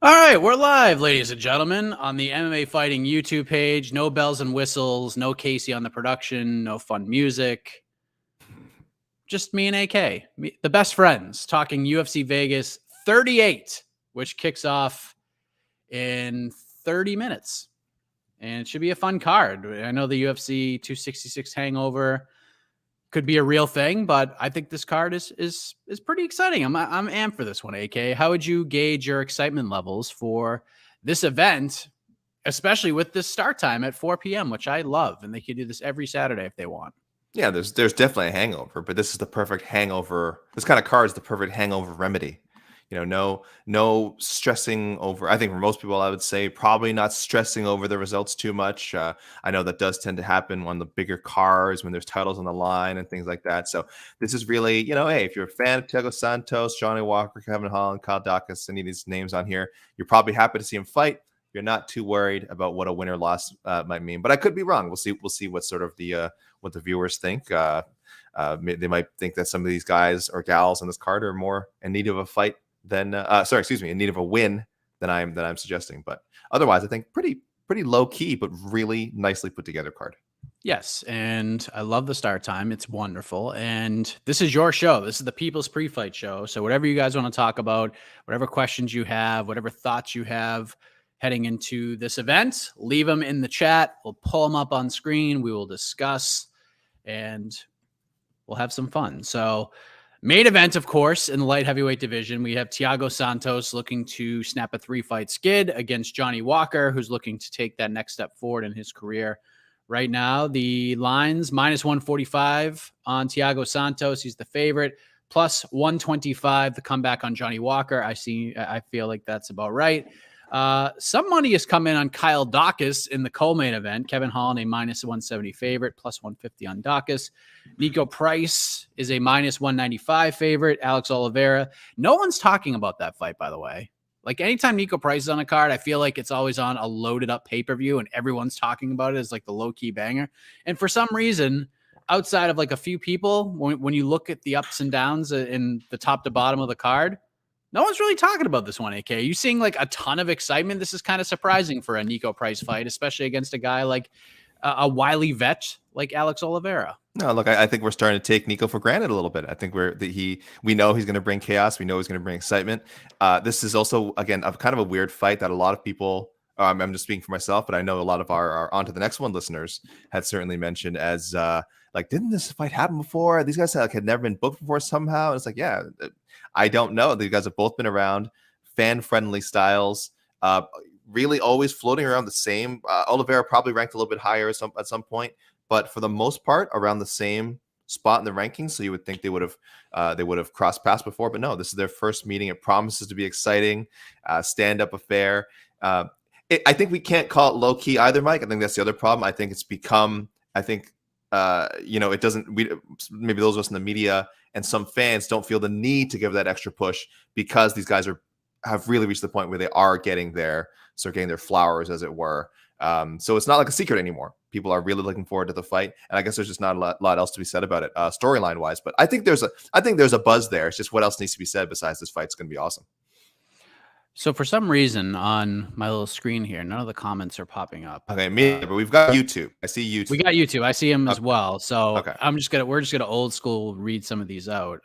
All right, we're live, ladies and gentlemen, on the MMA Fighting YouTube page. No bells and whistles, no Casey on the production, no fun music. Just me and AK, the best friends, talking UFC Vegas 38, which kicks off in 30 minutes. And it should be a fun card. I know the UFC 266 hangover could be a real thing, but I think this card is pretty exciting. I'm amped for this one, AK. How would you gauge your excitement levels for this event, especially with this start time at 4 p.m., which I love, and they could do this every Saturday if they want. Yeah, there's definitely a hangover, but this is the perfect hangover. This kind of card is the perfect hangover remedy. No stressing over. I think for most people, I would say probably not stressing over the results too much. I know that does tend to happen on the bigger cards when there's titles on the line and things like that. So this is really, hey, if you're a fan of Thiago Santos, Johnny Walker, Kevin Holland, Kyle Daukaus, any of these names on here, you're probably happy to see him fight. You're not too worried about what a win or loss might mean, but I could be wrong. We'll see what sort of what the viewers think. They might think that some of these guys or gals on this card are more in need of a fight than in need of a win than I'm suggesting. But otherwise, I think pretty low key, but really nicely put together card. Yes, and I love the start time. It's wonderful. And this is your show. This is the People's Pre-Fight Show. So whatever you guys want to talk about, whatever questions you have, whatever thoughts you have heading into this event, leave them in the chat. We'll pull them up on screen. We will discuss, and we'll have some fun. So main event, of course, in the light heavyweight division, we have Thiago Santos looking to snap a 3-fight skid against Johnny Walker, who's looking to take that next step forward in his career. Right now, the lines -145 on Thiago Santos. He's the favorite. Plus 125, the comeback on Johnny Walker. I feel like that's about right. Some money has come in on Kyle Daukaus in the co-main event. Kevin Holland, a -170 favorite, plus 150 on Daukaus. Nico Price is a -195 favorite. Alex Oliveira. No one's talking about that fight, by the way. Like anytime Nico Price is on a card, I feel like it's always on a loaded up pay-per-view and everyone's talking about it as like the low-key banger. And for some reason, outside of like a few people, when you look at the ups and downs in the top to bottom of the card, no one's really talking about this one, AK. Are you seeing like a ton of excitement? This is kind of surprising for a Nico Price fight, especially against a guy like a wily vet like Alex Oliveira. No, look, I think we're starting to take Nico for granted a little bit. I think we know he's going to bring chaos. We know he's going to bring excitement. This is also, again, kind of a weird fight that a lot of people, I'm just speaking for myself, but I know a lot of our on to the next one listeners had certainly mentioned as like, didn't this fight happen before? These guys had never been booked before somehow. And it's like, yeah, I don't know. These guys have both been around, fan-friendly styles, really always floating around the same. Oliveira probably ranked a little bit higher at some point, but for the most part, around the same spot in the rankings. So you would think they would have crossed paths before, but no, this is their first meeting. It promises to be exciting, stand-up affair. I think we can't call it low-key either, Mike. I think that's the other problem. I think it's become, it doesn't, maybe those of us in the media and some fans don't feel the need to give that extra push because these guys have really reached the point where they are getting their flowers, as it were. So it's not like a secret anymore. People are really looking forward to the fight, and I guess there's just not a lot else to be said about it, storyline wise. But I think there's a buzz there. It's just what else needs to be said besides this fight's going to be awesome. So for some reason on my little screen here, none of the comments are popping up. Okay, but we've got YouTube. I see YouTube. We got YouTube. I see them as well. So okay. We're just gonna old school read some of these out.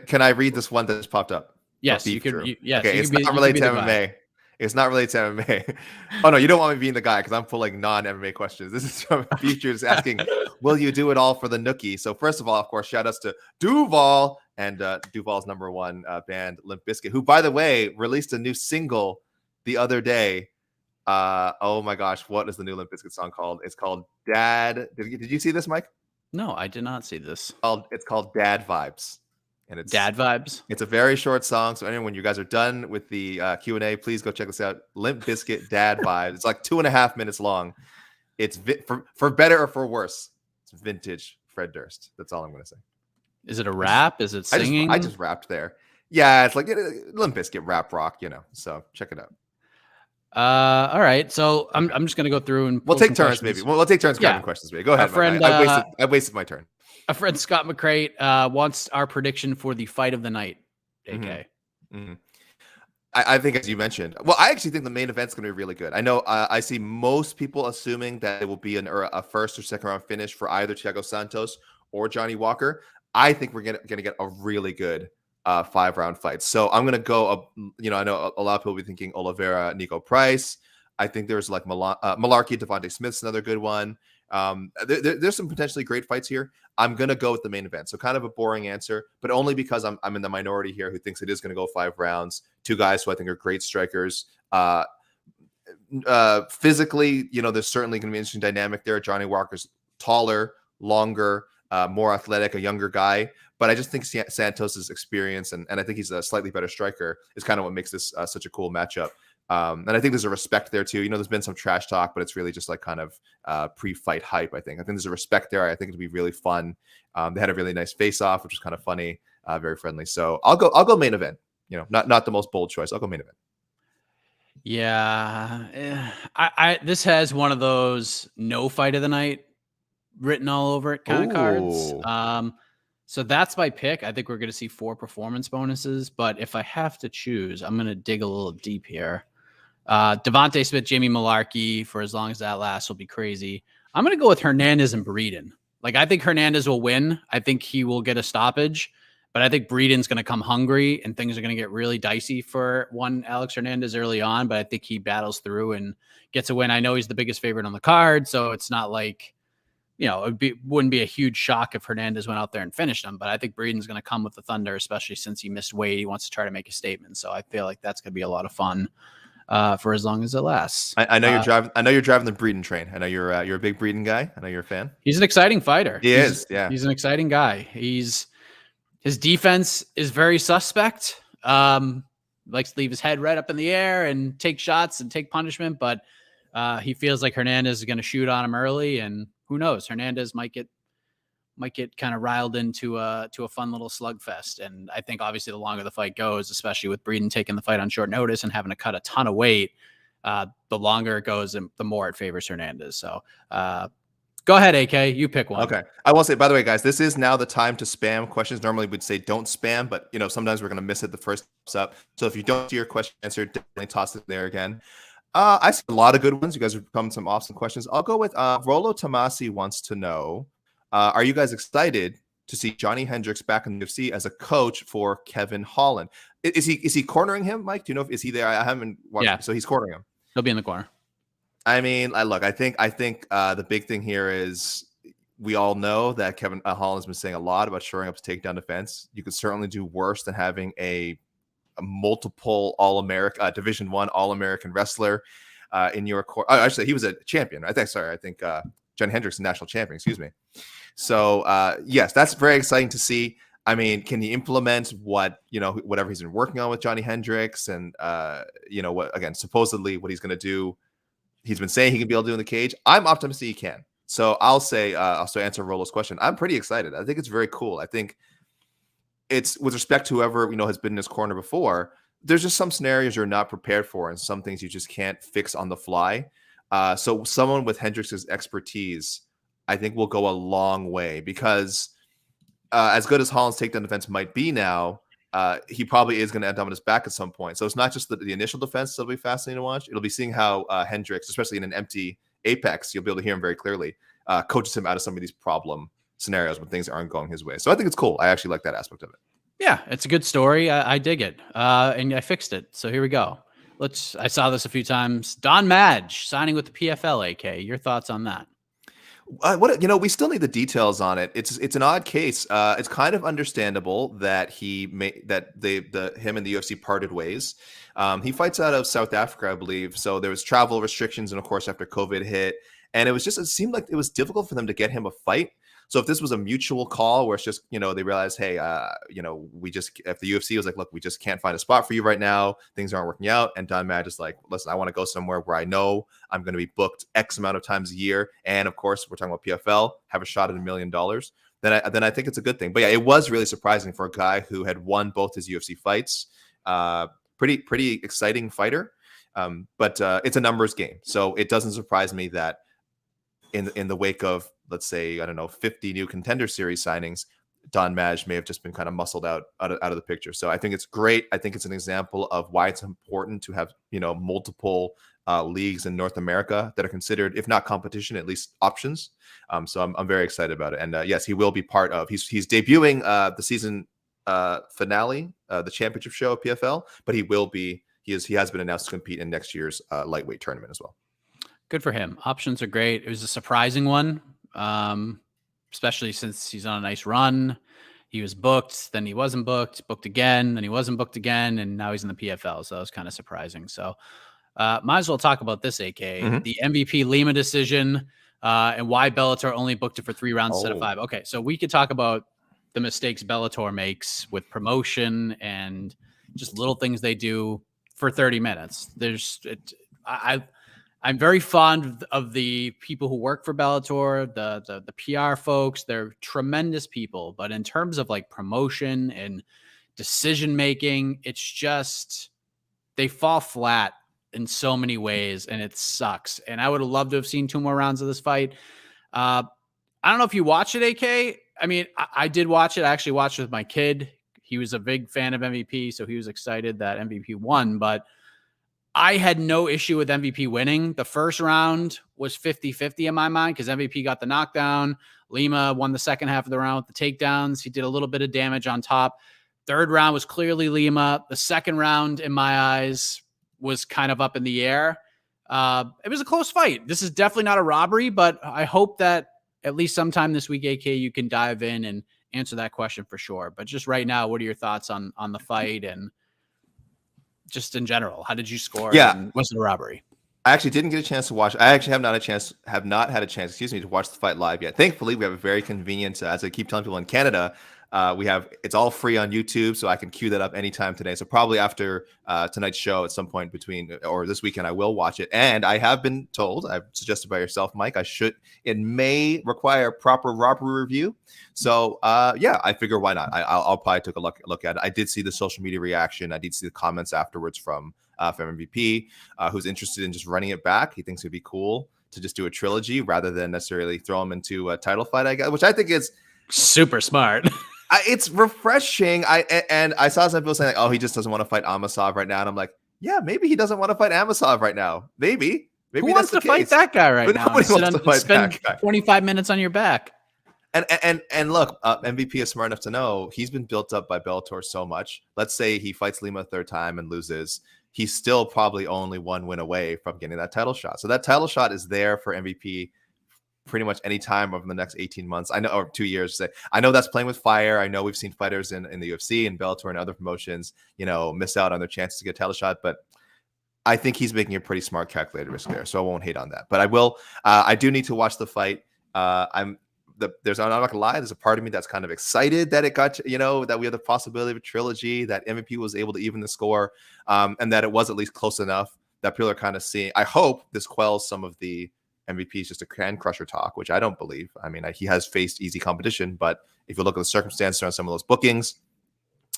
Can I read this one that just popped up? Yes, you could. Yes, okay, it's not related to MMA. It's not related to MMA. Oh no, you don't want me being the guy because I'm pulling non-MMA questions. This is from Futures asking, will you do it all for the nookie? So first of all, of course, shout outs to Duval and Duval's number one band, Limp Bizkit, who, by the way, released a new single the other day. Oh my gosh, what is the new Limp Bizkit song called? It's called Dad. Did you see this, Mike? No, I did not see this. It's called Dad Vibes. And it's Dad Vibes. It's a very short song. So anyone, when you guys are done with the Q&A, please go check this out. Limp Bizkit Dad Vibes. It's like 2.5 minutes long. It's for better or for worse. It's vintage Fred Durst. That's all I'm going to say. Is it a rap? Is it singing? I just rapped there. Yeah, it's like Limp Bizkit rap rock, So check it out. All right. So I'm just going to go through and we'll take turns. Maybe we'll take turns grabbing questions. Maybe go ahead. Friend, I wasted my turn. A friend, Scott McCrate, wants our prediction for the fight of the night, AK. Mm-hmm. I think, as you mentioned, well, I actually think the main event's going to be really good. I know I see most people assuming that it will be a first or second round finish for either Thiago Santos or Johnny Walker. I think we're going to get a really good 5-round fight. So I'm going to go, I know a lot of people will be thinking Oliveira, Nico Price. I think there's like Malarkey, Devontae Smith's another good one. There's some potentially great fights here. I'm going to go with the main event. So kind of a boring answer, but only because I'm in the minority here who thinks it is going to go 5 rounds. 2 guys who I think are great strikers. Physically, there's certainly going to be an interesting dynamic there. Johnny Walker's taller, longer, more athletic, a younger guy. But I just think Santos's experience, and I think he's a slightly better striker, is kind of what makes this such a cool matchup. And I think there's a respect there too. There's been some trash talk, but it's really just like kind of pre-fight hype. I think there's a respect there. I think it'll be really fun. They had a really nice face-off, which was kind of funny, very friendly. So I'll go main event. Not the most bold choice. I'll go main event. Yeah, I this has one of those no fight of the night written all over it kind of cards. So that's my pick. I think we're going to see 4 performance bonuses, but if I have to choose, I'm going to dig a little deep here. Devontae Smith, Jamie Malarkey, for as long as that lasts, will be crazy. I'm going to go with Hernandez and Breeden. Like, I think Hernandez will win. I think he will get a stoppage, but I think Breeden's going to come hungry and things are going to get really dicey for one Alex Hernandez early on, but I think he battles through and gets a win. I know he's the biggest favorite on the card, so it's not like, wouldn't be a huge shock if Hernandez went out there and finished him, but I think Breeden's going to come with the thunder, especially since he missed weight. He wants to try to make a statement. So I feel like that's going to be a lot of fun for as long as it lasts. I know you're driving. I know you're driving the Breeden train. I know you're a big Breeden guy. I know you're a fan. He's an exciting fighter. He is. Yeah, he's an exciting guy. His defense is very suspect. Likes to leave his head right up in the air and take shots and take punishment, but he feels like Hernandez is going to shoot on him early, and who knows? Hernandez might get kind of riled into a fun little slugfest. And I think obviously the longer the fight goes, especially with Breeden taking the fight on short notice and having to cut a ton of weight, the longer it goes and the more it favors Hernandez. So go ahead, AK, you pick one. Okay. I will say, by the way, guys, this is now the time to spam questions. Normally we'd say don't spam, but sometimes we're going to miss it the first up. So if you don't see your question answered, definitely toss it there again. I see a lot of good ones. You guys have come some awesome questions. I'll go with Rolo Tomasi wants to know, are you guys excited to see Johnny Hendricks back in the UFC as a coach for Kevin Holland? Is he cornering him, Mike? Do you know is he there? I haven't watched. Yeah. So he's cornering him. He'll be in the corner. I mean, I think the big thing here is we all know that Kevin Holland's been saying a lot about shoring up to takedown defense. You could certainly do worse than having a multiple All-American, Division I All-American wrestler in your court. Actually, he was a champion. I think Johnny Hendricks is a national champion. Excuse me. So yes, that's very exciting to see. I mean, can he implement whatever he's been working on with Johnny Hendricks, and supposedly what he's going to do? He's been saying he can be able to do in the cage. I'm optimistic he can. So I'll say, also answer Rolo's question. I'm pretty excited. I think it's very cool. I think it's with respect to whoever has been in his corner before. There's just some scenarios you're not prepared for, and some things you just can't fix on the fly. So someone with Hendricks' expertise, I think, will go a long way, because as good as Holland's takedown defense might be now, he probably is going to end up on his back at some point. So it's not just the initial defense that'll be fascinating to watch. It'll be seeing how Hendricks, especially in an empty apex, you'll be able to hear him very clearly, coaches him out of some of these problem scenarios when things aren't going his way. So I think it's cool. I actually like that aspect of it. Yeah, it's a good story. I dig it. And I fixed it. So here we go. I saw this a few times. Don Madge signing with the PFL, AK. Your thoughts on that? We still need the details on it. It's an odd case. It's kind of understandable that him and the UFC parted ways. He fights out of South Africa, I believe. So there was travel restrictions, and of course after COVID hit, and it seemed like it was difficult for them to get him a fight. So if this was a mutual call where it's just, they realized, hey, if the UFC was like, look, we just can't find a spot for you right now, things aren't working out. And Don Madge is like, listen, I want to go somewhere where I know I'm going to be booked X amount of times a year. And of course, we're talking about PFL, have a shot at $1 million. Then I think it's a good thing. But yeah, it was really surprising for a guy who had won both his UFC fights. Pretty exciting fighter. But it's a numbers game. So it doesn't surprise me that in the wake of, let's say, I don't know, 50 new Contender Series signings, Don Madge may have just been kind of muscled out of the picture. So I think it's great. I think it's an example of why it's important to have, multiple leagues in North America that are considered, if not competition, at least options. So I'm very excited about it. And yes, he will be part of. He's debuting the season finale, the championship show of PFL, but he will be. He has been announced to compete in next year's lightweight tournament as well. Good for him. Options are great. It was a surprising one, especially since he's on a nice run. He was booked, then he wasn't booked again, then he wasn't booked again, and now he's in the PFL. So that was kind of surprising. So might as well talk about this, AK, the MVP Lima decision and why Bellator only booked it for 3 rounds instead of 5. Okay, so we could talk about the mistakes Bellator makes with promotion and just little things they do for 30 minutes. I'm very fond of the people who work for Bellator, the PR folks. They're tremendous people. But in terms of like promotion and decision making, it's just they fall flat in so many ways, and it sucks. And I would have loved to have seen 2 more rounds of this fight. I don't know if you watched it, AK. I mean, I did watch it. I actually watched it with my kid. He was a big fan of MVP, so he was excited that MVP won. But I had no issue with MVP winning. The first round was 50-50 in my mind because MVP got the knockdown. Lima won the second half of the round with the takedowns. He did a little bit of damage on top. Third round was clearly Lima. The second round, in my eyes, was kind of up in the air. It was a close fight. This is definitely not a robbery, but I hope that at least sometime this week, AK, you can dive in and answer that question for sure. But just right now, what are your thoughts on the fight and just in general? How did you score? Yeah. And was it a robbery? I actually didn't get a chance to watch. I actually have not had a chance, to watch the fight live yet. Thankfully, we have a very convenient, as I keep telling people in Canada, it's all free on YouTube, so I can queue that up anytime today. So probably after tonight's show at some point or this weekend, I will watch it. And I have been told, I've suggested by yourself, Mike, it may require proper robbery review. So I figure why not? I'll probably take a look at it. I did see the social media reaction. I did see the comments afterwards from MVP, who's interested in just running it back. He thinks it'd be cool to just do a trilogy rather than necessarily throw him into a title fight, I guess, which I think is super smart. It's refreshing. I saw some people saying, like, oh, he just doesn't want to fight Amasov right now. And I'm like, yeah, maybe he doesn't want to fight Amasov right now. Maybe who wants to fight that guy right now? Nobody wants to fight spend that guy. 25 minutes on your back. And look, MVP is smart enough to know he's been built up by Bellator so much. Let's say he fights Lima a third time and loses. He's still probably only 1 win away from getting that title shot. So that title shot is there for MVP pretty much any time over the next 18 months. I know, or 2 years. I know that's playing with fire. I know we've seen fighters in the UFC and Bellator and other promotions, miss out on their chances to get a title shot. But I think he's making a pretty smart calculated risk there. So I won't hate on that. But I will. I do need to watch the fight. I'm not gonna lie, there's a part of me that's kind of excited that it got, that we have the possibility of a trilogy, that MVP was able to even the score, and that it was at least close enough that people are kind of seeing. I hope this quells some of the MVP's just a can crusher talk, which I don't believe. I mean, he has faced easy competition, but if you look at the circumstances around some of those bookings,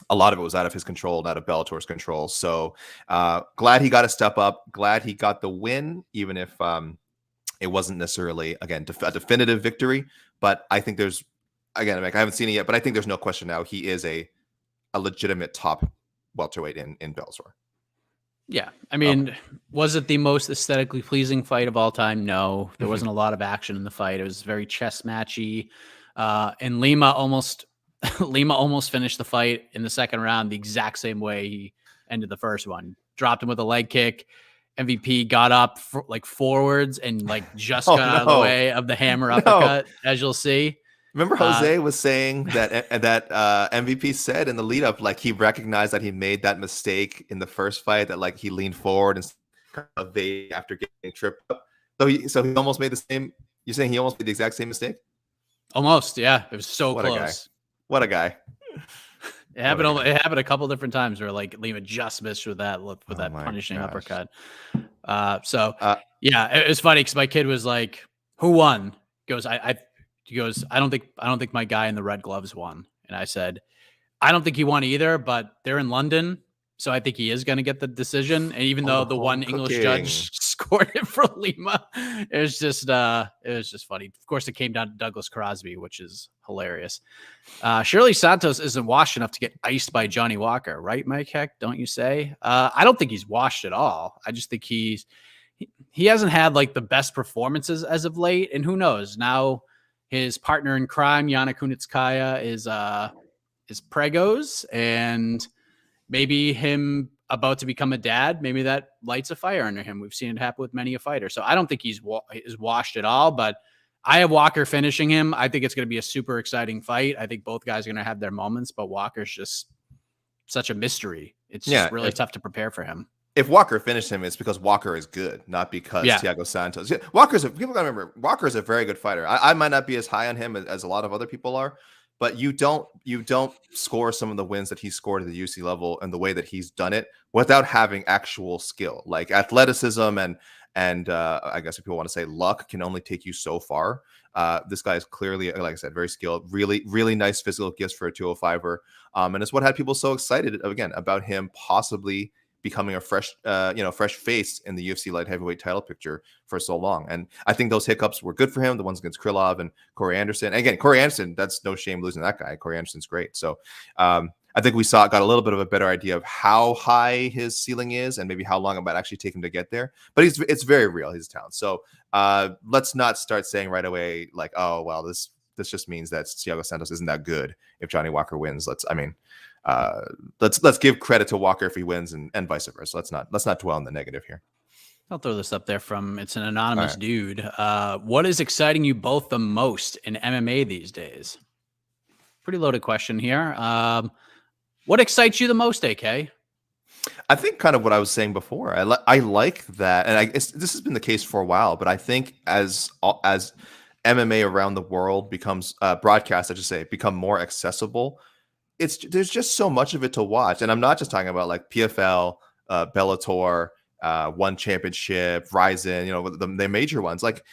a lot of it was out of his control, out of Bellator's control. So glad he got a step up. Glad he got the win, even if it wasn't necessarily, again, a definitive victory. But I think there's, again, I haven't seen it yet, but I think there's no question now he is a legitimate top welterweight in Bellator. Yeah. I mean, was it the most aesthetically pleasing fight of all time? No, there wasn't a lot of action in the fight. It was very chess matchy. And Lima almost finished the fight in the second round the exact same way he ended the first one. Dropped him with a leg kick. MVP got up forwards and just got out of the way of the hammer uppercut, as you'll see. Remember Jose was saying that MVP said in the lead up, he recognized that he made that mistake in the first fight, that he leaned forward and evade after getting tripped up. So he almost made the same. You're saying he almost made the exact same mistake? Almost, yeah. It was so close. What a guy. It happened a couple different times where Lima just missed with that punishing uppercut. Yeah, it was funny because my kid was like, "Who won?" He goes, I don't think my guy in the red gloves won. And I said, I don't think he won either, but they're in London, so I think he is going to get the decision. And even though the one English judge scored it for Lima. It was just funny. Of course, it came down to Douglas Crosby, which is hilarious. Surely Santos isn't washed enough to get iced by Johnny Walker, right, Mike Heck? Don't you say? I don't think he's washed at all. I just think he hasn't had like the best performances as of late, and who knows now. His partner in crime, Yana Kunitskaya, is pregos, and maybe him about to become a dad. Maybe that lights a fire under him. We've seen it happen with many a fighter. So I don't think he's is washed at all, but I have Walker finishing him. I think it's going to be a super exciting fight. I think both guys are going to have their moments, but Walker's just such a mystery. It's just really tough to prepare for him. If Walker finished him, it's because Walker is good, not because Thiago Santos. Yeah, people gotta remember, Walker is a very good fighter. I might not be as high on him as a lot of other people are, but you don't score some of the wins that he scored at the UFC level and the way that he's done it without having actual skill. Like athleticism and I guess if people want to say luck can only take you so far. This guy is clearly, like I said, very skilled, really, really nice physical gifts for a 205er. And it's what had people so excited again about him possibly becoming a fresh face in the UFC light heavyweight title picture for so long. And I think those hiccups were good for him. The ones against Krylov and Corey Anderson. And again, Corey Anderson, that's no shame losing that guy. Corey Anderson's great. So I think we got a little bit of a better idea of how high his ceiling is and maybe how long it might actually take him to get there. But it's very real, his talent. So let's not start saying right away, like, oh, well, this just means that Thiago Santos isn't that good if Johnny Walker wins. Let's give credit to Walker if he wins and vice versa. Let's not dwell on the negative here. I'll throw this up there it's an anonymous dude. What is exciting you both the most in MMA these days? Pretty loaded question here. What excites you the most, AK? I think kind of what I was saying before. I like that, and this has been the case for a while. But I think as MMA around the world becomes broadcast, I should say, become more accessible, there's just so much of it to watch. And I'm not just talking about like PFL, Bellator, One Championship, Ryzen, the major ones. Like,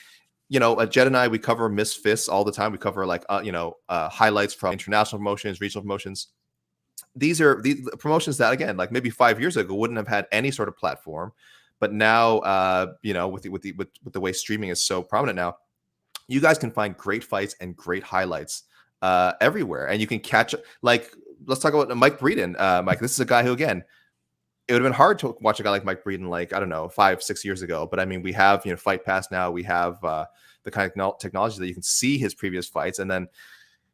Jed and I, we cover Misfits all the time. We cover like, highlights from international promotions, regional promotions. These are the promotions that, again, like maybe 5 years ago wouldn't have had any sort of platform. But now, with the way streaming is so prominent now, you guys can find great fights and great highlights everywhere, and you can catch, like, let's talk about Mike Breeden. Mike, this is a guy who, again, it would have been hard to watch a guy like Mike Breeden, like, I don't know, 5-6 years ago. But I mean, we have, Fight Pass now. We have the kind of technology that you can see his previous fights, and then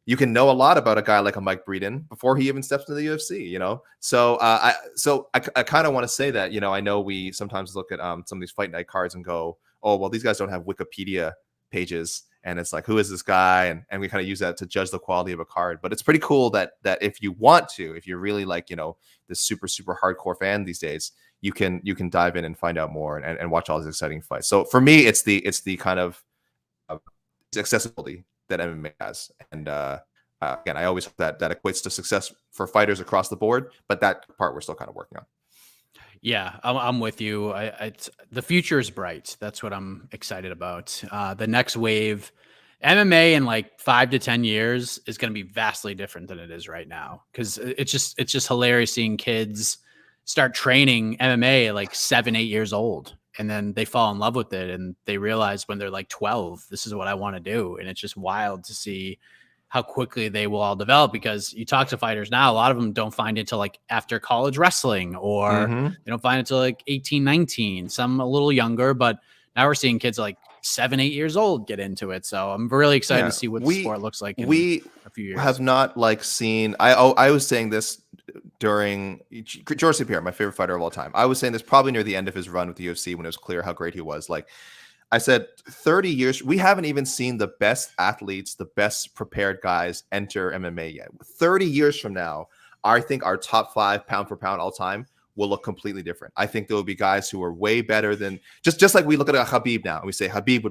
you can know a lot about a guy like a Mike Breeden before he even steps into the UFC. So I kind of want to say that, I know we sometimes look at some of these fight night cards and go, oh, well, these guys don't have Wikipedia pages. And it's like, who is this guy? And we kind of use that to judge the quality of a card. But it's pretty cool that if you want to, if you're really like, this super, super hardcore fan these days, you can dive in and find out more and watch all these exciting fights. So for me, it's the kind of accessibility that MMA has. And again, I always hope that equates to success for fighters across the board. But that part we're still kind of working on. Yeah, I'm with you. The future is bright. That's what I'm excited about. The next wave, MMA in like 5 to 10 years is going to be vastly different than it is right now. Because it's just hilarious seeing kids start training MMA at like 7, 8 years old, and then they fall in love with it, and they realize when they're like 12, this is what I want to do, and it's just wild to see how quickly they will all develop, because you talk to fighters now, a lot of them don't find it till like after college wrestling, or they don't find it till like 18, 19, some a little younger, but now we're seeing kids like 7, 8 years old get into it. So I'm really excited to see what the sport looks like in a few years. Have not like seen, I was saying this during George St. Pierre, my favorite fighter of all time. I was saying this probably near the end of his run with the UFC when it was clear how great he was. Like, I said, 30 years, we haven't even seen the best athletes, the best prepared guys enter MMA yet. 30 years from now, I think our top 5 pound for pound all time will look completely different. I think there will be guys who are way better than, just like we look at a Khabib now, and we say a prime Khabib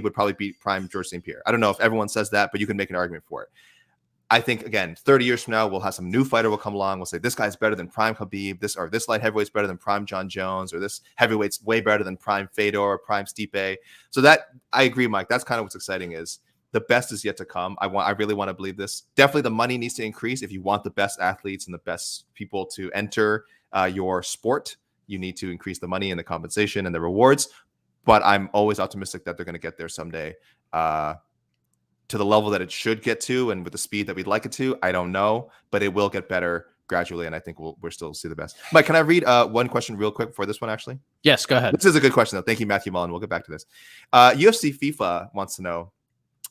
would probably beat prime George St. Pierre. I don't know if everyone says that, but you can make an argument for it. I think, again, 30 years from now, we'll have some new fighter will come along. We'll say this guy's better than prime Khabib, this light heavyweight's better than prime John Jones, or this heavyweight's way better than prime Fedor or prime Stipe. So that, I agree, Mike. That's kind of what's exciting, is the best is yet to come. I really want to believe this. Definitely the money needs to increase if you want the best athletes and the best people to enter your sport. you need to increase the money and the compensation and the rewards. But I'm always optimistic that they're going to get there someday. To the level that it should get to, and with the speed that we'd like it to, I don't know, but it will get better gradually, and I think we're still see the best. Mike, can I read one question real quick before this one, actually? Yes, go ahead. This is a good question, though. Thank you, Matthew Mullen. We'll get back to this. UFC FIFA wants to know,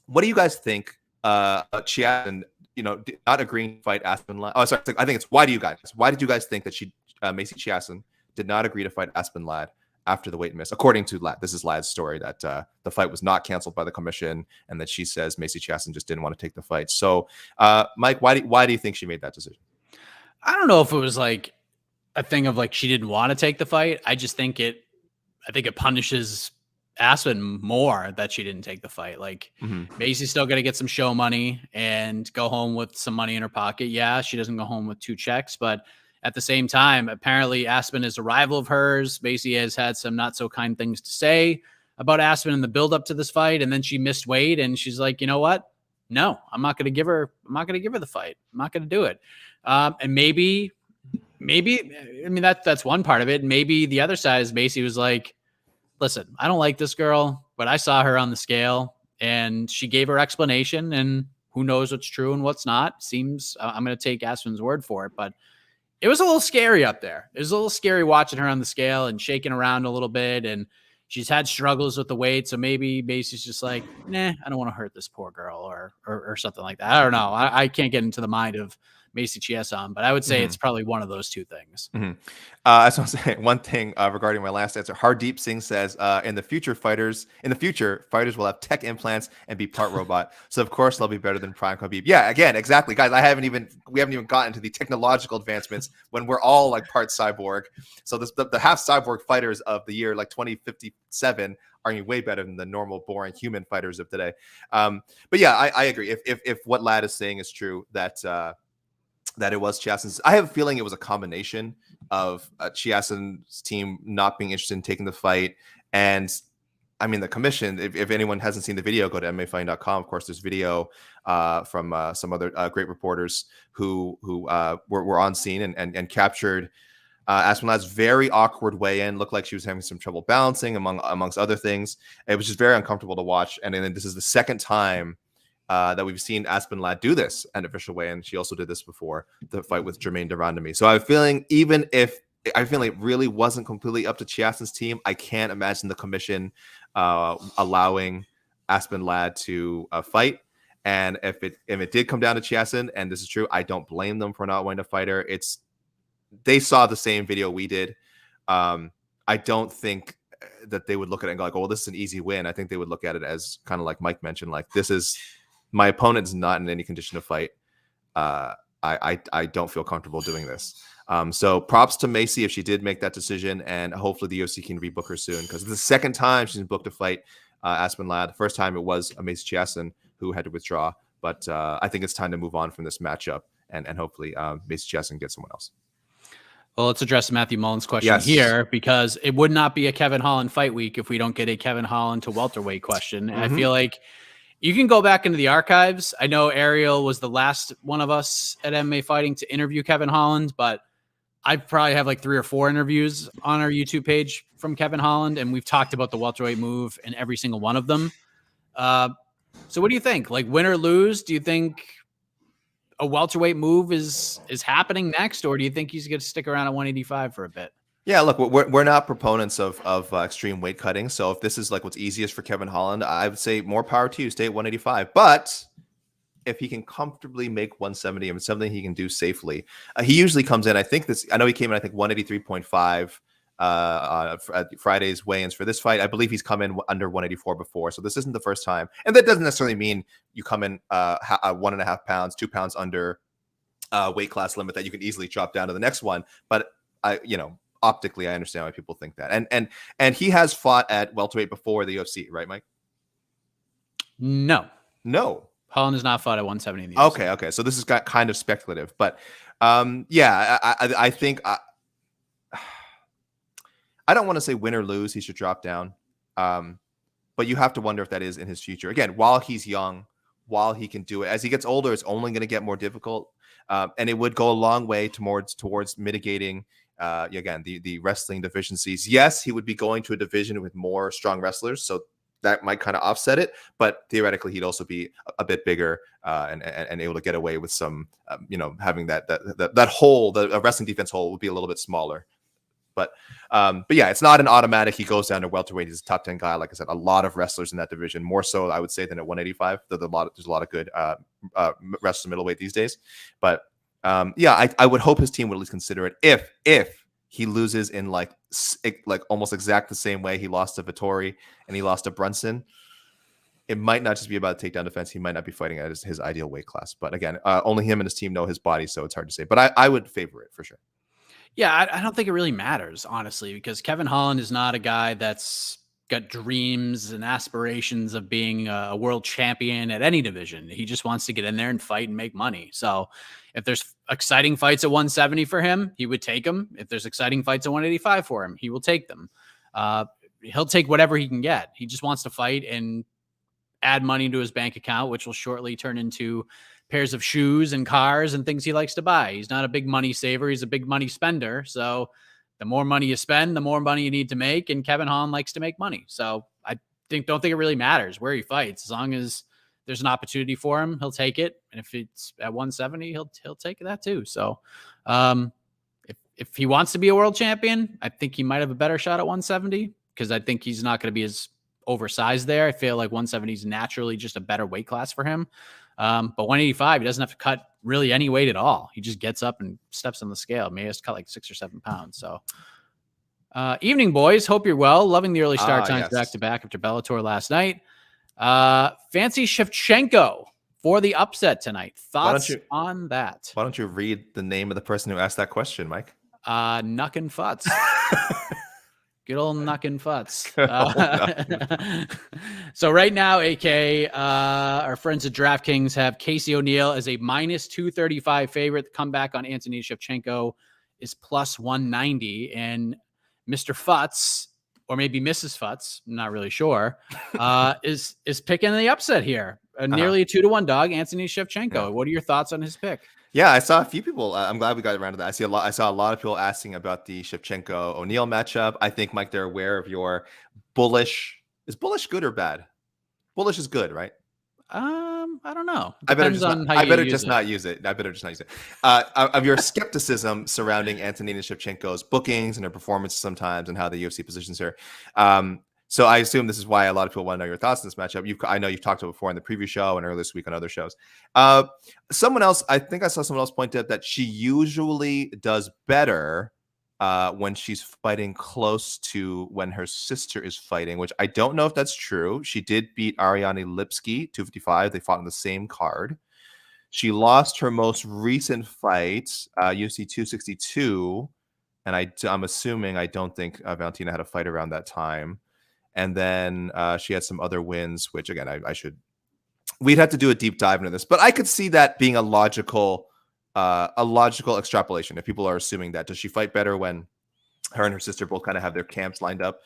what do you guys think Chiasson, not agreeing to fight Aspen Ladd? Oh, sorry. I think it's why did you guys think that Macy Chiasson did not agree to fight Aspen Ladd after the weight miss? According to Ladd, this is Ladd's story, that the fight was not canceled by the commission, and that she says Macy Chiasson just didn't want to take the fight. So, Mike, why do you think she made that decision? I don't know if it was like a thing of like she didn't want to take the fight. I think it punishes Aspen more that she didn't take the fight. Like, Macy's still got to get some show money and go home with some money in her pocket. Yeah, she doesn't go home with 2 checks, but at the same time, apparently Aspen is a rival of hers. Macy has had some not so kind things to say about Aspen in the build up to this fight. And then she missed weight and she's like, you know what? No, I'm not going to give her the fight. I'm not going to do it. And maybe, I mean, that's one part of it. Maybe the other side is Macy was like, listen, I don't like this girl, but I saw her on the scale and she gave her explanation, and who knows what's true and what's not. Seems I'm going to take Aspen's word for it, but it was a little scary up there. It was a little scary watching her on the scale and shaking around a little bit. And she's had struggles with the weight. So maybe Macy's just like, nah, I don't want to hurt this poor girl or something like that. I don't know. I can't get into the mind of Macy Chiasson, but I would say it's probably one of those two things. I just want to say one thing regarding my last answer. Hardeep Singh says, in the future, fighters will have tech implants and be part robot. So of course they'll be better than Prime Khabib. Yeah, again, exactly, guys. We haven't even gotten to the technological advancements when we're all like part cyborg. So the half cyborg fighters of the year like 2057 are way better than the normal, boring human fighters of today. But yeah, I agree. If what Ladd is saying is true, that it was Chiasson's. I have a feeling it was a combination of Chiasson's team not being interested in taking the fight. And I mean, the commission, if anyone hasn't seen the video, go to MMAfighting.com. Of course, there's video from some other great reporters who were on scene and captured Aspen Ladd's very awkward weigh-in. Looked like she was having some trouble balancing amongst other things. It was just very uncomfortable to watch. And then this is the second time that we've seen Aspen Ladd do this at official weigh-in. She also did this before the fight with Jermaine Durandamy. So I'm feeling it really wasn't completely up to Chiasson's team, I can't imagine the commission allowing Aspen Ladd to fight. And if it did come down to Chiasson, and this is true, I don't blame them for not wanting to fight her. They saw the same video we did. I don't think that they would look at it and go like, oh, well, this is an easy win. I think they would look at it as kind of like Mike mentioned, like, this is my opponent's not in any condition to fight. I don't feel comfortable doing this. So props to Macy if she did make that decision, and hopefully the UFC can rebook her soon, because it's the second time she's been booked to fight Aspen Ladd. The first time it was Macy Chiasson who had to withdraw, but I think it's time to move on from this matchup, and hopefully Macy Chiasson gets someone else. Well, let's address Matthew Mullen's question here, because it would not be a Kevin Holland fight week if we don't get a Kevin Holland to welterweight question. And I feel like you can go back into the archives. I know Ariel was the last one of us at MMA Fighting to interview Kevin Holland, but I probably have like 3 or 4 interviews on our YouTube page from Kevin Holland, and we've talked about the welterweight move in every single one of them. So what do you think? Like, win or lose, do you think a welterweight move is happening next, or do you think he's going to stick around at 185 for a bit? Yeah, look, we're not proponents of extreme weight cutting. So if this is like what's easiest for Kevin Holland, I would say more power to you. Stay at 185. But if he can comfortably make 170, and something he can do safely, he usually comes in. I know he came in, 183.5 at Friday's weigh-ins for this fight. I believe he's come in under 184 before, so this isn't the first time. And that doesn't necessarily mean you come in 1.5 pounds, 2 pounds under weight class limit that you can easily drop down to the next one. But optically, I understand why people think that. And he has fought at welterweight before the UFC, right, Mike? No. Holland has not fought at 170 in the UFC. Okay. So this is kind of speculative, but I think I don't want to say win or lose, he should drop down. But you have to wonder if that is in his future. Again, while he's young, while he can do it, as he gets older, it's only going to get more difficult. And it would go a long way towards mitigating Again, the wrestling deficiencies. Yes, he would be going to a division with more strong wrestlers, so that might kind of offset it. But theoretically, he'd also be a bit bigger and able to get away with some, having that hole, the wrestling defense hole would be a little bit smaller. But yeah, it's not an automatic. He goes down to welterweight. He's a top 10 guy. Like I said, a lot of wrestlers in that division, more so I would say than at 185. There's a lot of good wrestlers middleweight these days. But yeah, I would hope his team would at least consider it if he loses in like almost exact the same way he lost to Vettori and he lost to Brunson. It might not just be about takedown defense. He might not be fighting at his ideal weight class. But again, only him and his team know his body, so it's hard to say. But I would favor it for sure. Yeah, I don't think it really matters, honestly, because Kevin Holland is not a guy that's got dreams and aspirations of being a world champion at any division. He just wants to get in there and fight and make money. So if there's exciting fights at 170 for him, he would take them. If there's exciting fights at 185 for him, he will take them. He'll take whatever he can get. He just wants to fight and add money to his bank account, which will shortly turn into pairs of shoes and cars and things he likes to buy. He's not a big money saver. He's a big money spender. So the more money you spend, the more money you need to make. And Kevin Holland likes to make money. So I don't think it really matters where he fights. As long as there's an opportunity for him, he'll take it. And if it's at 170, he'll take that too. So if he wants to be a world champion, I think he might have a better shot at 170 because I think he's not going to be as oversized there. I feel like 170 is naturally just a better weight class for him. But 185, he doesn't have to cut really any weight at all. He just gets up and steps on the scale. Maybe he has to cut like 6 or 7 pounds. So evening, boys. Hope you're well. Loving the early start times back to back after Bellator last night. Fancy Shevchenko for the upset tonight. Thoughts on that? Why don't you read the name of the person who asked that question, Mike? Knuckin' Futz. Good old Knuckin' Futz. So right now, AK, our friends at DraftKings have Casey O'Neill as a minus 235 favorite. The comeback on Anthony Shevchenko is plus 190. And Mr. Futz, or maybe Mrs. Futz, I'm not really sure, is picking the upset here. Nearly a 2-1 dog, Anthony Shevchenko. Yeah. What are your thoughts on his pick? Yeah, I saw a few people. I'm glad we got around to that. I saw a lot of people asking about the Shevchenko O'Neill matchup. I think, Mike, they're aware of your bullish. Is bullish good or bad? Bullish is good, right? I don't know. I better just not use it. Of your skepticism surrounding Antonina Shevchenko's bookings and her performance sometimes, and how the UFC positions her. So I assume this is why a lot of people want to know your thoughts on this matchup. I know you've talked about it before in the preview show and earlier this week on other shows. Someone else, I think I saw someone else point out that she usually does better when she's fighting close to when her sister is fighting, which I don't know if that's true. She did beat Ariane Lipski, 255. They fought on the same card. She lost her most recent fight, UFC 262. And I'm assuming, I don't think Valentina had a fight around that time. And then she had some other wins, which again, we'd have to do a deep dive into this, but I could see that being a logical extrapolation. If people are assuming that, does she fight better when her and her sister both kind of have their camps lined up?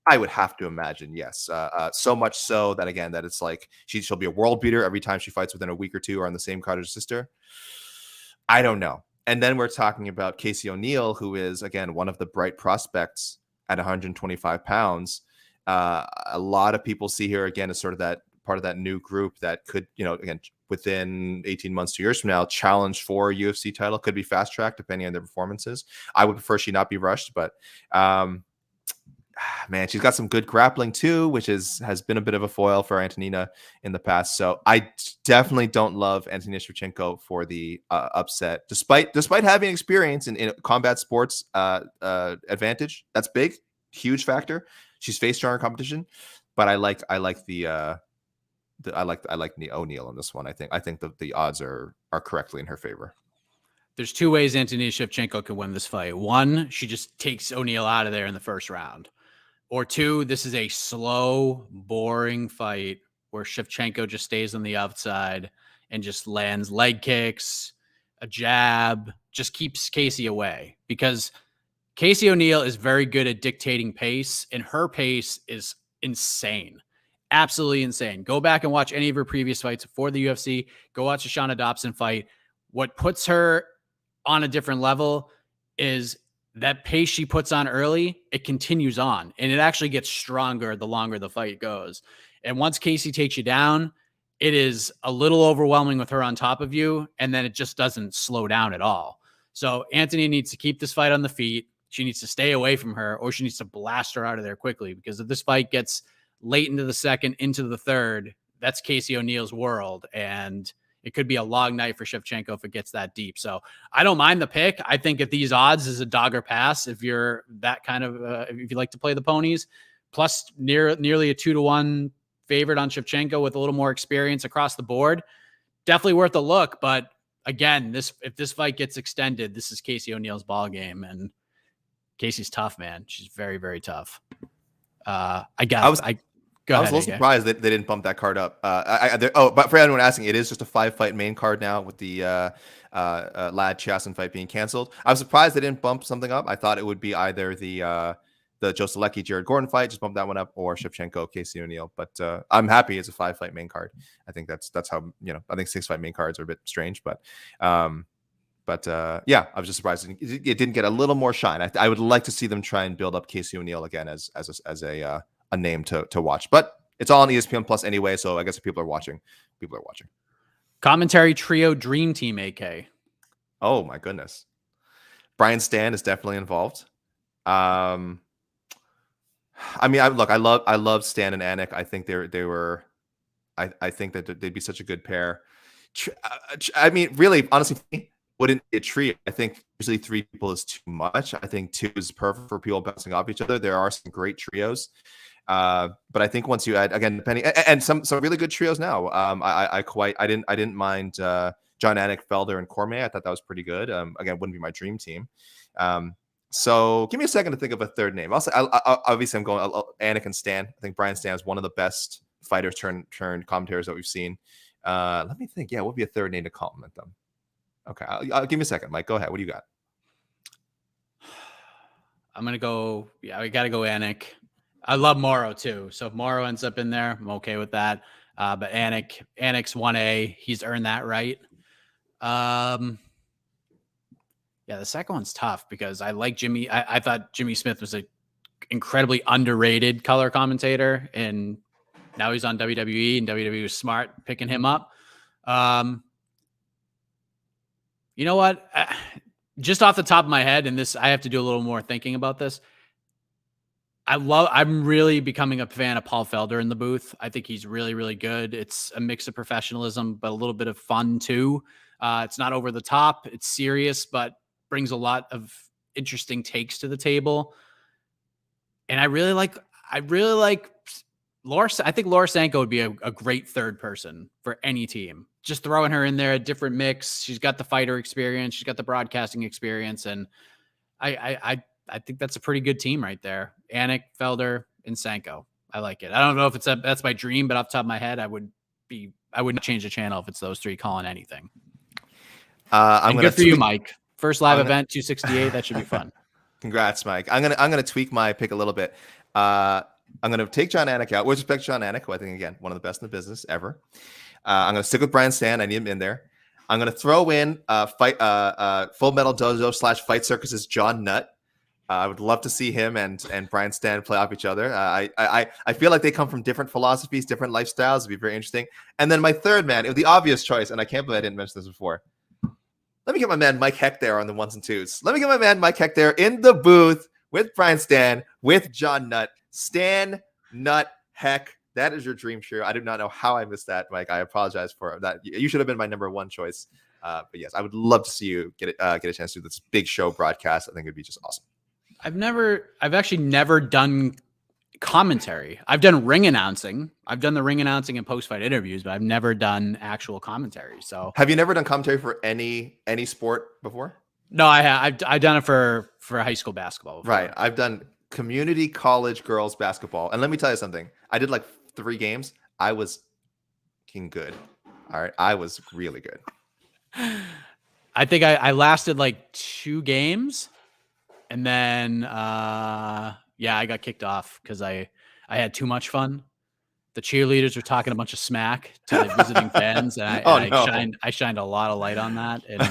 I would have to imagine, yes. So much so that, again, that it's like she'll be a world beater every time she fights within a week or two or on the same card as her sister. I don't know. And then we're talking about Casey O'Neill, who is, again, one of the bright prospects at 125 pounds. A lot of people see her again as sort of that part of that new group that could, again, within 18 months, 2 years from now, challenge for a UFC title. Could be fast tracked depending on their performances. I would prefer she not be rushed, but man, she's got some good grappling too, which has been a bit of a foil for Antonina in the past. So I definitely don't love Antonina Shevchenko for the upset, despite having experience in combat sports advantage. That's big, huge factor. She's faced stronger competition, but I like the O'Neill in this one. I think the odds are correctly in her favor. There's 2 ways Antonina Shevchenko can win this fight. 1, she just takes O'Neill out of there in the first round. Or 2, this is a slow, boring fight where Shevchenko just stays on the outside and just lands leg kicks, a jab, just keeps Casey away. Because Casey O'Neill is very good at dictating pace, and her pace is insane. Absolutely insane. Go back and watch any of her previous fights for the UFC. Go watch the Shana Dobson fight. What puts her on a different level is that pace she puts on early, it continues on, and it actually gets stronger the longer the fight goes. And once Casey takes you down, it is a little overwhelming with her on top of you, and then it just doesn't slow down at all. So Anthony needs to keep this fight on the feet. She needs to stay away from her, or she needs to blast her out of there quickly, because if this fight gets late into the second, into the third, that's Casey O'Neill's world, and it could be a long night for Shevchenko if it gets that deep. So I don't mind the pick. I think at these odds is a dog or pass if you're that kind of if you like to play the ponies. Plus nearly a 2-1 favorite on Shevchenko with a little more experience across the board. Definitely worth a look. But again, if this fight gets extended, this is Casey O'Neill's ball game, and Casey's tough, man. She's very, very tough. I was a little surprised that they didn't bump that card up. But for anyone asking, it is just a 5-fight main card now with the Lad Chiasson fight being canceled. I was surprised they didn't bump something up. I thought it would be either the Joe Solecki Jared Gordon fight, just bump that one up, or Shevchenko Casey O'Neill. But I'm happy it's a 5-fight main card. I think that's how, I think 6-fight main cards are a bit strange, but yeah, I was just surprised it didn't get a little more shine. I would like to see them try and build up Casey O'Neill again as a name to watch, but it's all on ESPN Plus anyway. So I guess if people are watching. Commentary trio dream team, AK. Oh my goodness. Brian Stan is definitely involved. I mean, I love Stan and Anik. I think I think that they'd be such a good pair. I mean, really, honestly, wouldn't be a trio. I think usually 3 people is too much. I think 2 is perfect for people bouncing off each other. There are some great trios. But I think once you add, again, depending, and some really good trios now. I didn't mind John Anik, Felder, and Cormier. I thought that was pretty good. Again, wouldn't be my dream team. So give me a second to think of a third name. Obviously I'm going Anik and Stan. I think Brian Stan is one of the best fighters turned commentators that we've seen. Let me think. Yeah, what would be a third name to compliment them? Okay, I'll give me a second, Mike. Go ahead. What do you got? I'm gonna go. Yeah, we got to go Anik. I love Morrow too. So if Morrow ends up in there, I'm okay with that. But Anik's 1A. He's earned that right. Yeah, the second one's tough because I like Jimmy. I thought Jimmy Smith was an incredibly underrated color commentator, and now he's on WWE, and WWE was smart picking him up. You know what? Just off the top of my head, and this, I have to do a little more thinking about this. I'm really becoming a fan of Paul Felder in the booth. I think he's really, really good. It's a mix of professionalism, but a little bit of fun too. It's not over the top. It's serious, but brings a lot of interesting takes to the table. And I really like Laura. I think Laura Sanko would be a great third person for any team. Just throwing her in there, a different mix. She's got the fighter experience. She's got the broadcasting experience. And I think that's a pretty good team right there. Anik, Felder, and Sanko. I like it. I don't know if that's my dream, but off the top of my head, I wouldn't change the channel if it's those 3 calling anything. I'm good for you, Mike. First live event, 268. That should be fun. Congrats, Mike. I'm gonna tweak my pick a little bit. I'm gonna take John Anik out. With respect to John Anik, who I think again one of the best in the business ever. I'm gonna stick with Brian Stan. I need him in there. I'm gonna throw in Full Metal Dojo / Fight Circus's John Nutt. I would love to see him and Brian Stan play off each other. I feel like they come from different philosophies, different lifestyles. It'd be very interesting. And then my third man, it was the obvious choice, and I can't believe I didn't mention this before. Let me get my man Mike Heck there on the 1s and 2s. Let me get my man Mike Heck there in the booth with Brian Stan, with John Nutt. Stan, Nutt, Heck. That is your dream trio. I do not know how I missed that, Mike. I apologize for that. You should have been my number 1 choice. But yes, I would love to see you get a chance to do this big show broadcast. I think it'd be just awesome. I've actually never done commentary. I've done ring announcing. I've done the ring announcing and post-fight interviews, but I've never done actual commentary. So have you never done commentary for any sport before? No, I have. I've done it for high school basketball before. Right. I've done community college girls basketball. And let me tell you something. I did like 3 games. I was good. All right. I was really good. I think I lasted like 2 games. And then, I got kicked off because I had too much fun. The cheerleaders were talking a bunch of smack to the visiting fans, and I shined a lot of light on that. And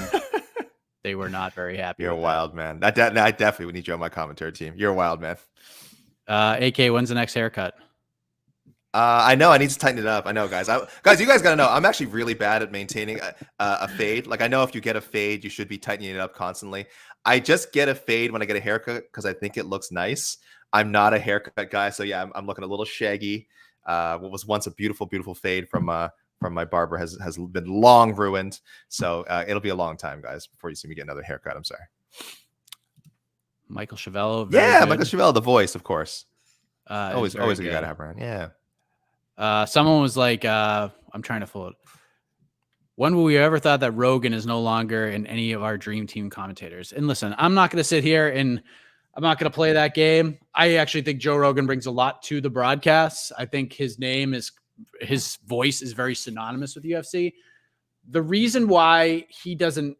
They were not very happy. You're a with wild man. I definitely would need you on my commentary team. You're a wild man. that. AK, when's the next haircut? I know I need to tighten it up. I know, guys. Guys, you guys got to know, I'm actually really bad at maintaining a fade. Like, I know if you get a fade, you should be tightening it up constantly. I just get a fade when I get a haircut because I think it looks nice. I'm not a haircut guy. So, yeah, I'm looking a little shaggy. What was once a beautiful, beautiful fade from my barber has been long ruined. So it'll be a long time, guys, before you see me get another haircut. I'm sorry. Michael Chavello. Yeah, Michael Chavello, the voice, of course. Always a good good guy to have around. Yeah. Someone was like, I'm trying to pull it. When will we ever thought that Rogan is no longer in any of our dream team commentators? And listen, I'm not going to sit here and I'm not going to play that game. I actually think Joe Rogan brings a lot to the broadcasts. I think his voice is very synonymous with UFC. The reason why he doesn't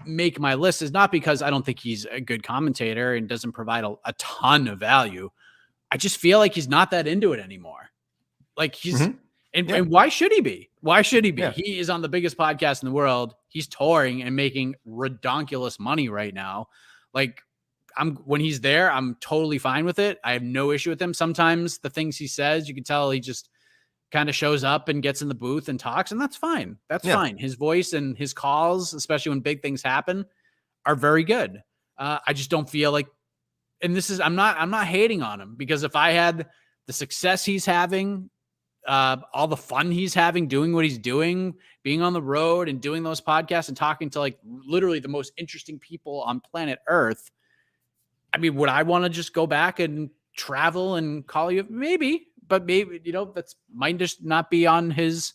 make my list is not because I don't think he's a good commentator and doesn't provide a ton of value. I just feel like he's not that into it anymore. Like he's, and why should he be? Why should he be? Yeah. He is on the biggest podcast in the world. He's touring and making redonkulous money right now. Like when he's there, I'm totally fine with it. I have no issue with him. Sometimes the things he says, you can tell he just kind of shows up and gets in the booth and talks, and that's fine. That's fine. His voice and his calls, especially when big things happen, are very good. I just don't feel like, and this is, I'm not hating on him, because if I had the success he's having, all the fun he's having, doing what he's doing, being on the road and doing those podcasts and talking to like literally the most interesting people on planet Earth, I mean, would I want to just go back and travel and call you? Maybe, but maybe, that's might just not be on his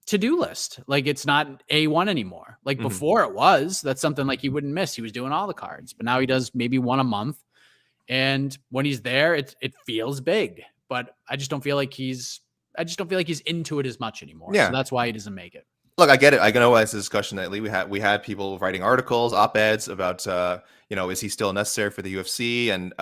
to-do list. Like it's not A1 anymore. Like before it was. That's something like he wouldn't miss. He was doing all the cards, but now he does maybe one a month. And when he's there, it feels big, but I just don't feel like he's into it as much anymore. Yeah. So that's why he doesn't make it. Look, I get it. I know it's a discussion that we had people writing articles, op-eds about, is he still necessary for the UFC? And,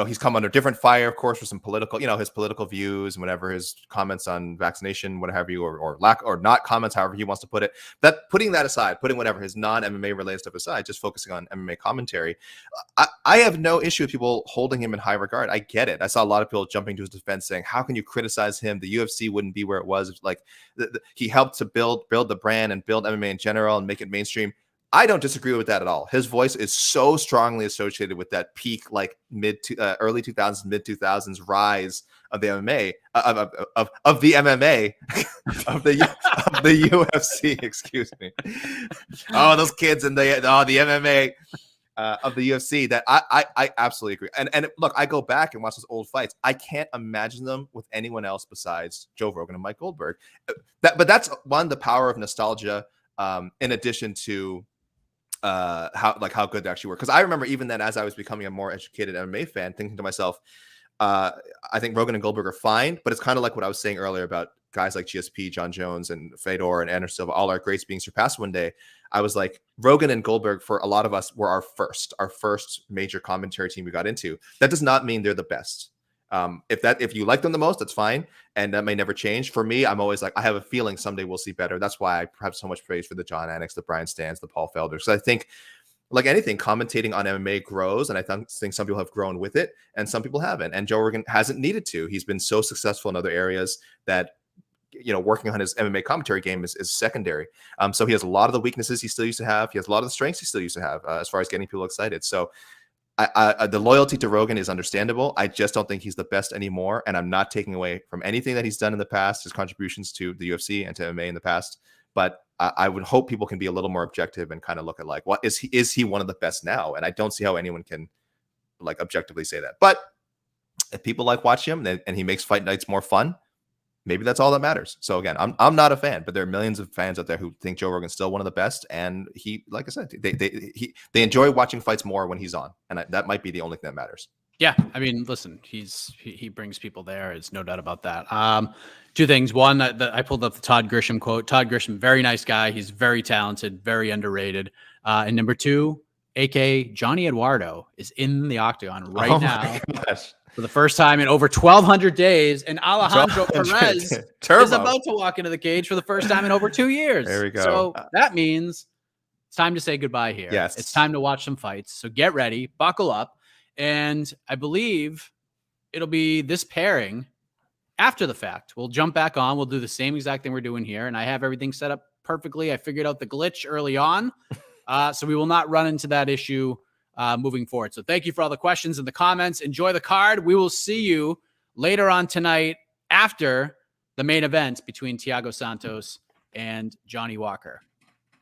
he's come under different fire, of course, for some political, his political views and whatever, his comments on vaccination, whatever you, or lack or not comments, however he wants to put it. That putting that aside, putting whatever his non-MMA related stuff aside, just focusing on MMA commentary. I have no issue with people holding him in high regard. I get it. I saw a lot of people jumping to his defense saying, how can you criticize him? The UFC wouldn't be where it was. Like he helped to build the brand and build MMA in general and make it mainstream. I don't disagree with that at all. His voice is so strongly associated with that peak, like early 2000s, mid 2000s rise of the MMA, of the MMA, of the UFC. Excuse me. Oh, those kids and the MMA of the UFC. That I absolutely agree. And look, I go back and watch those old fights. I can't imagine them with anyone else besides Joe Rogan and Mike Goldberg. But that's the power of nostalgia. In addition to how good they actually were. Because I remember even then, as I was becoming a more educated MMA fan, thinking to myself, I think Rogan and Goldberg are fine, but it's kind of like what I was saying earlier about guys like GSP, John Jones, and Fedor and Anderson Silva, all our greats being surpassed one day. I was like, Rogan and Goldberg, for a lot of us, were our first major commentary team we got into. That does not mean they're the best. If you like them the most, that's fine. And that may never change. For me, I'm always like, I have a feeling someday we'll see better. That's why I have so much praise for the John Anik, the Brian Stans, the Paul Felders. So I think, like anything, commentating on MMA grows. And I think some people have grown with it and some people haven't. And Joe Rogan hasn't needed to. He's been so successful in other areas that, working on his MMA commentary game is secondary. So he has a lot of the weaknesses he still used to have. He has a lot of the strengths he still used to have as far as getting people excited. So the loyalty to Rogan is understandable. I just don't think he's the best anymore, and I'm not taking away from anything that he's done in the past, his contributions to the UFC and to MMA in the past. But I would hope people can be a little more objective and kind of look at like, what is he one of the best now? And I don't see how anyone can like objectively say that. But if people like watching him and he makes fight nights more fun, maybe that's all that matters. So again, I'm not a fan, but there are millions of fans out there who think Joe Rogan's still one of the best. And he, like I said, they enjoy watching fights more when he's on, and that might be the only thing that matters. Yeah, I mean, listen, he brings people there. There's no doubt about that. Two things. One, I pulled up the Todd Grisham quote. Todd Grisham, very nice guy. He's very talented, very underrated. And number two, AK Johnny Eduardo is in the octagon right now. Gosh. for the first time in over 1,200 days. And Alejandro 1,200 Perez Turbo. is about to walk into the cage for the first time in over 2 years. There we go. So that means it's time to say goodbye here. Yes. It's time to watch some fights. So get ready, buckle up. And I believe it'll be this pairing after the fact. We'll jump back on. We'll do the same exact thing we're doing here. And I have everything set up perfectly. I figured out the glitch early on. So we will not run into that issue moving forward. So thank you for all the questions and the comments. Enjoy the card. We will see you later on tonight after the main event between Thiago Santos and Johnny Walker.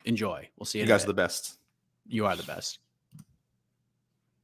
Enjoy. We'll see you. You guys are the best. You are the best.